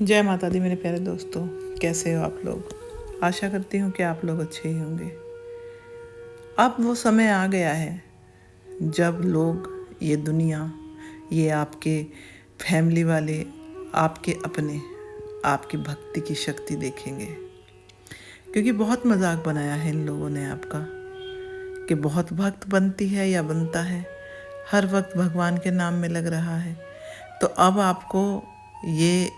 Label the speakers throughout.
Speaker 1: जय माता दी मेरे प्यारे दोस्तों, कैसे हो आप लोग। आशा करती हूँ कि आप लोग अच्छे ही होंगे। अब वो समय आ गया है जब लोग, ये दुनिया, ये आपके फैमिली वाले, आपके अपने, आपकी भक्ति की शक्ति देखेंगे। क्योंकि बहुत मजाक बनाया है इन लोगों ने आपका कि बहुत भक्त बनती है या बनता है, हर वक्त भगवान के नाम में लग रहा है। तो अब आपको ये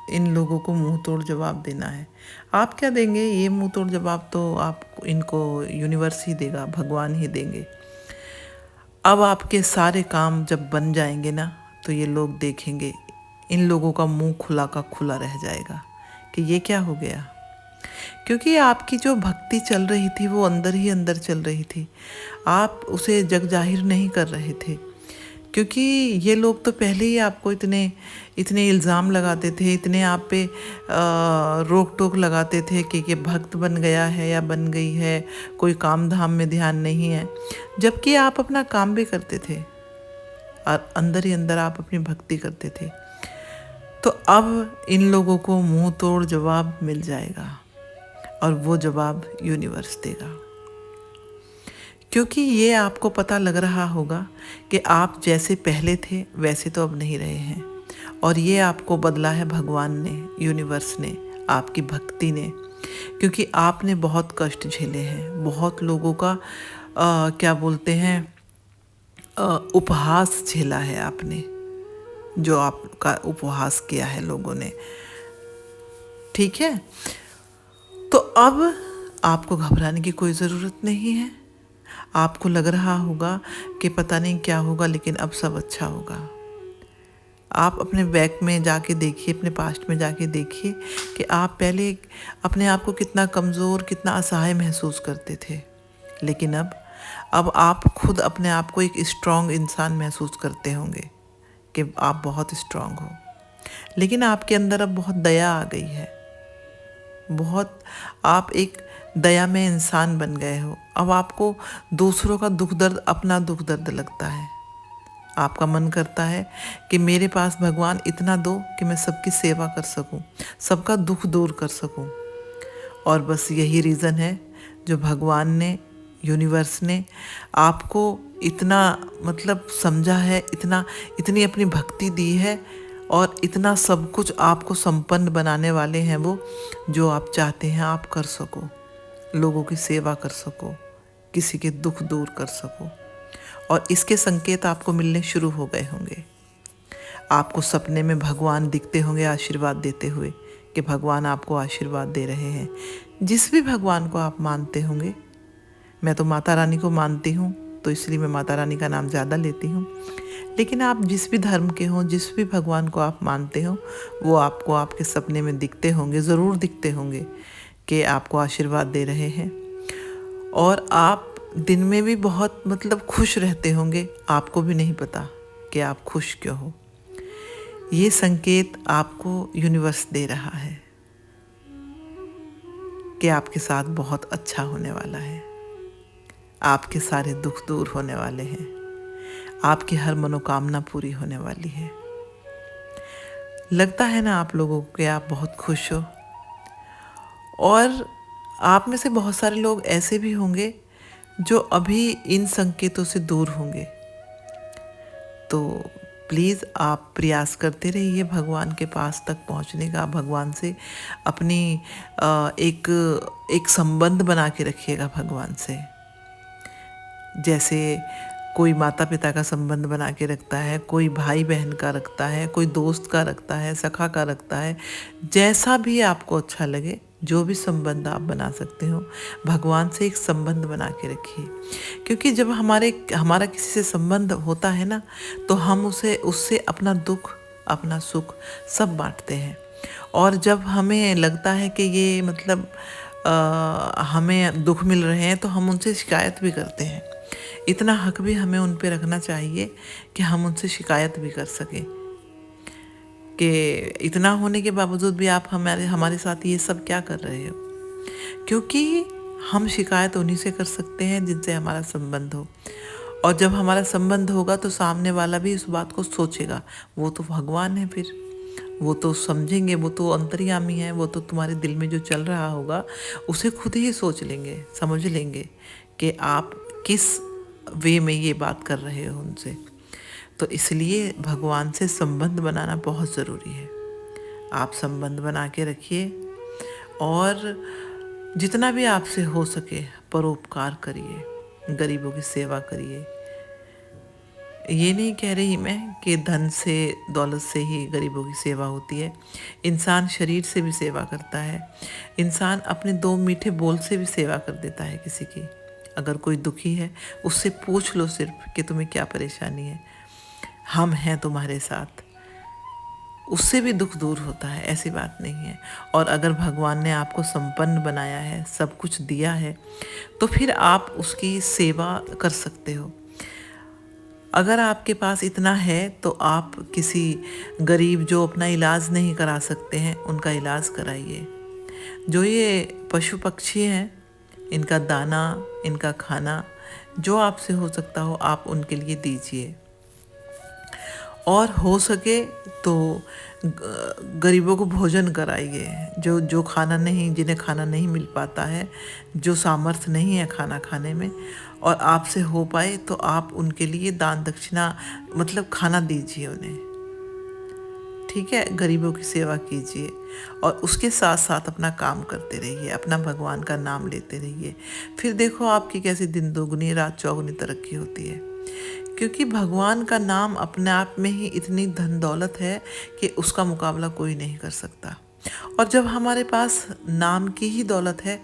Speaker 1: इन लोगों को मुंह तोड़ जवाब देना है। आप क्या देंगे? ये मुंह तोड़ जवाब तो आप इनको यूनिवर्स ही देगा, भगवान ही देंगे। अब आपके सारे काम जब बन जाएंगे ना, तो ये लोग देखेंगे, इन लोगों का मुंह खुला का खुला रह जाएगा कि ये क्या हो गया। क्योंकि आपकी जो भक्ति चल रही थी वो अंदर ही अंदर चल रही थी, आप उसे जग जाहिर नहीं कर रहे थे। क्योंकि ये लोग तो पहले ही आपको इतने इतने इल्ज़ाम लगाते थे, इतने आप पे रोक टोक लगाते थे कि ये भक्त बन गया है या बन गई है, कोई काम धाम में ध्यान नहीं है। जबकि आप अपना काम भी करते थे और अंदर ही अंदर आप अपनी भक्ति करते थे। तो अब इन लोगों को मुंह तोड़ जवाब मिल जाएगा और वो जवाब यूनिवर्स देगा। क्योंकि ये आपको पता लग रहा होगा कि आप जैसे पहले थे वैसे तो अब नहीं रहे हैं, और ये आपको बदला है भगवान ने, यूनिवर्स ने, आपकी भक्ति ने। क्योंकि आपने बहुत कष्ट झेले हैं, बहुत लोगों का क्या बोलते हैं, उपहास झेला है आपने, जो आपका उपहास किया है लोगों ने। ठीक है, तो अब आपको घबराने की कोई ज़रूरत नहीं है। आपको लग रहा होगा कि पता नहीं क्या होगा, लेकिन अब सब अच्छा होगा। आप अपने बैक में जाके देखिए, अपने पास्ट में जाके देखिए कि आप पहले अपने आप को कितना कमज़ोर, कितना असहाय महसूस करते थे। लेकिन अब आप खुद अपने आप को एक स्ट्रॉन्ग इंसान महसूस करते होंगे कि आप बहुत स्ट्रॉन्ग हो। लेकिन आपके अंदर अब बहुत दया आ गई है, बहुत, आप एक दया में इंसान बन गए हो। अब आपको दूसरों का दुख दर्द अपना दुख दर्द लगता है। आपका मन करता है कि मेरे पास भगवान इतना दो कि मैं सबकी सेवा कर सकूं, सबका दुख दूर कर सकूं। और बस यही रीज़न है जो भगवान ने, यूनिवर्स ने आपको इतना मतलब समझा है, इतनी अपनी भक्ति दी है, और इतना सब कुछ आपको संपन्न बनाने वाले हैं वो, जो आप चाहते हैं आप कर सको, लोगों की सेवा कर सको, किसी के दुख दूर कर सको। और इसके संकेत आपको मिलने शुरू हो गए होंगे। आपको सपने में भगवान दिखते होंगे आशीर्वाद देते हुए, कि भगवान आपको आशीर्वाद दे रहे हैं। जिस भी भगवान को आप मानते होंगे, मैं तो माता रानी को मानती हूँ तो इसलिए मैं माता रानी का नाम ज़्यादा लेती हूँ। लेकिन आप जिस भी धर्म के हों, जिस भी भगवान को आप मानते हो, वो आपको आपके सपने में दिखते होंगे, ज़रूर दिखते होंगे कि आपको आशीर्वाद दे रहे हैं। और आप दिन में भी बहुत मतलब खुश रहते होंगे, आपको भी नहीं पता कि आप खुश क्यों हो। ये संकेत आपको यूनिवर्स दे रहा है कि आपके साथ बहुत अच्छा होने वाला है, आपके सारे दुख दूर होने वाले हैं, आपकी हर मनोकामना पूरी होने वाली है। लगता है ना आप लोगों को कि आप बहुत खुश हो। और आप में से बहुत सारे लोग ऐसे भी होंगे जो अभी इन संकेतों से दूर होंगे। तो प्लीज़ आप प्रयास करते रहिए भगवान के पास तक पहुंचने का, भगवान से अपनी एक संबंध बना के रखिएगा भगवान से। जैसे कोई माता पिता का संबंध बना के रखता है, कोई भाई बहन का रखता है, कोई दोस्त का रखता है, सखा का रखता है। जैसा भी आपको अच्छा लगे, जो भी संबंध आप बना सकते हो, भगवान से एक संबंध बना के रखिए। क्योंकि जब हमारा किसी से संबंध होता है ना, तो हम उससे अपना दुख, अपना सुख सब बांटते हैं। और जब हमें लगता है कि ये मतलब हमें दुख मिल रहे हैं, तो हम उनसे शिकायत भी करते हैं। इतना हक भी हमें उन पे रखना चाहिए कि हम उनसे शिकायत भी कर सकें कि इतना होने के बावजूद भी आप हमारे साथ ये सब क्या कर रहे हो। क्योंकि हम शिकायत उन्हीं से कर सकते हैं जिनसे हमारा संबंध हो। और जब हमारा संबंध होगा तो सामने वाला भी इस बात को सोचेगा, वो तो भगवान है, फिर वो तो समझेंगे, वो तो अंतर्यामी है, वो तो तुम्हारे दिल में जो चल रहा होगा उसे खुद ही सोच लेंगे, समझ लेंगे कि आप किस वे में ये बात कर रहे हो उनसे। तो इसलिए भगवान से संबंध बनाना बहुत ज़रूरी है। आप संबंध बना के रखिए और जितना भी आपसे हो सके परोपकार करिए, गरीबों की सेवा करिए। ये नहीं कह रही मैं कि धन से, दौलत से ही गरीबों की सेवा होती है। इंसान शरीर से भी सेवा करता है। इंसान अपने दो मीठे बोल से भी सेवा कर देता है किसी की। अगर कोई दुखी है उससे पूछ लो सिर्फ कि तुम्हें क्या परेशानी है, हम हैं तुम्हारे साथ, उससे भी दुख दूर होता है, ऐसी बात नहीं है। और अगर भगवान ने आपको संपन्न बनाया है, सब कुछ दिया है, तो फिर आप उसकी सेवा कर सकते हो। अगर आपके पास इतना है तो आप किसी गरीब जो अपना इलाज नहीं करा सकते हैं उनका इलाज कराइए। जो ये पशु पक्षी हैं, इनका दाना, इनका खाना जो आपसे हो सकता हो आप उनके लिए दीजिए। और हो सके तो गरीबों को भोजन कराइए। जो जो खाना नहीं, जिन्हें खाना नहीं मिल पाता है, जो सामर्थ्य नहीं है खाना खाने में, और आपसे हो पाए तो आप उनके लिए दान दक्षिणा मतलब खाना दीजिए उन्हें। ठीक है, गरीबों की सेवा कीजिए और उसके साथ साथ अपना काम करते रहिए, अपना भगवान का नाम लेते रहिए। फिर देखो आपकी कैसी दिन दोगुनी रात चौगुनी तरक्की होती है। क्योंकि भगवान का नाम अपने आप में ही इतनी धन दौलत है कि उसका मुकाबला कोई नहीं कर सकता। और जब हमारे पास नाम की ही दौलत है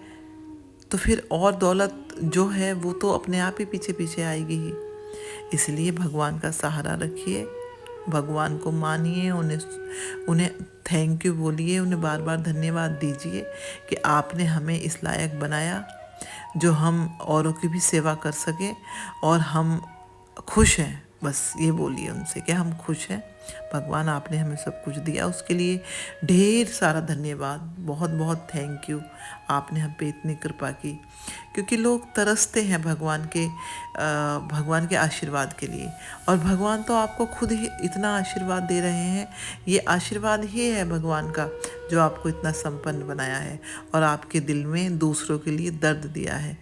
Speaker 1: तो फिर और दौलत जो है वो तो अपने आप ही पीछे पीछे आएगी ही। इसलिए भगवान का सहारा रखिए, भगवान को मानिए, उन्हें उन्हें थैंक यू बोलिए, उन्हें बार बार धन्यवाद दीजिए कि आपने हमें इस लायक बनाया जो हम औरों की भी सेवा कर सकें और हम खुश हैं। बस ये बोलिए उनसे कि हम खुश हैं, भगवान आपने हमें सब कुछ दिया, उसके लिए ढेर सारा धन्यवाद, बहुत बहुत थैंक यू, आपने हम पे इतनी कृपा की। क्योंकि लोग तरसते हैं भगवान के आशीर्वाद के लिए, और भगवान तो आपको खुद ही इतना आशीर्वाद दे रहे हैं। ये आशीर्वाद ही है भगवान का जो आपको इतना संपन्न बनाया है और आपके दिल में दूसरों के लिए दर्द दिया है।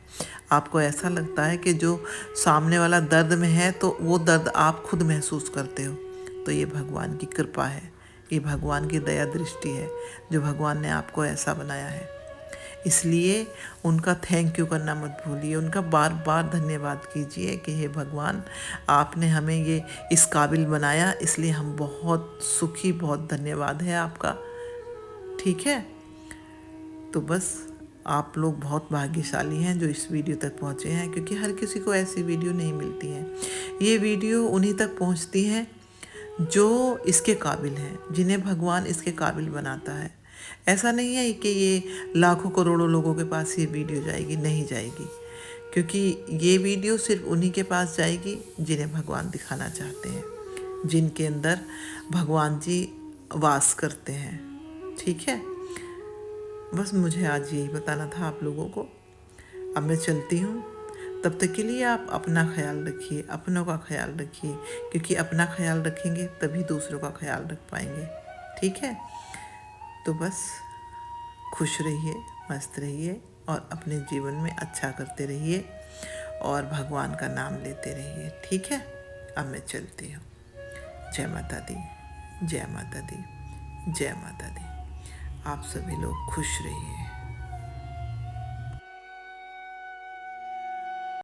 Speaker 1: आपको ऐसा लगता है कि जो सामने वाला दर्द में है तो वो दर्द आप खुद महसूस करते हो। तो ये भगवान की कृपा है, ये भगवान की दया दृष्टि है जो भगवान ने आपको ऐसा बनाया है। इसलिए उनका थैंक यू करना मत भूलिए, उनका बार बार धन्यवाद कीजिए कि हे भगवान आपने हमें ये इस काबिल बनाया, इसलिए हम बहुत सुखी, बहुत धन्यवाद है आपका। ठीक है, तो बस आप लोग बहुत भाग्यशाली हैं जो इस वीडियो तक पहुँचे हैं, क्योंकि हर किसी को ऐसी वीडियो नहीं मिलती हैं। ये वीडियो उन्हीं तक पहुँचती हैं जो इसके काबिल हैं, जिन्हें भगवान इसके काबिल बनाता है। ऐसा नहीं है कि ये लाखों करोड़ों लोगों के पास ये वीडियो जाएगी, नहीं जाएगी, क्योंकि ये वीडियो सिर्फ उन्हीं के पास जाएगी जिन्हें भगवान दिखाना चाहते हैं, जिनके अंदर भगवान जी वास करते हैं। ठीक है, बस मुझे आज यही बताना था आप लोगों को। अब मैं चलती हूँ, तब तक के लिए आप अपना ख्याल रखिए, अपनों का ख्याल रखिए, क्योंकि अपना ख्याल रखेंगे तभी दूसरों का ख्याल रख पाएंगे। ठीक है, तो बस खुश रहिए, मस्त रहिए और अपने जीवन में अच्छा करते रहिए और भगवान का नाम लेते रहिए। ठीक है, अब मैं चलती हूँ। जय माता दी, जय माता दी, जय माता दी। आप सभी लोग खुश रहिए।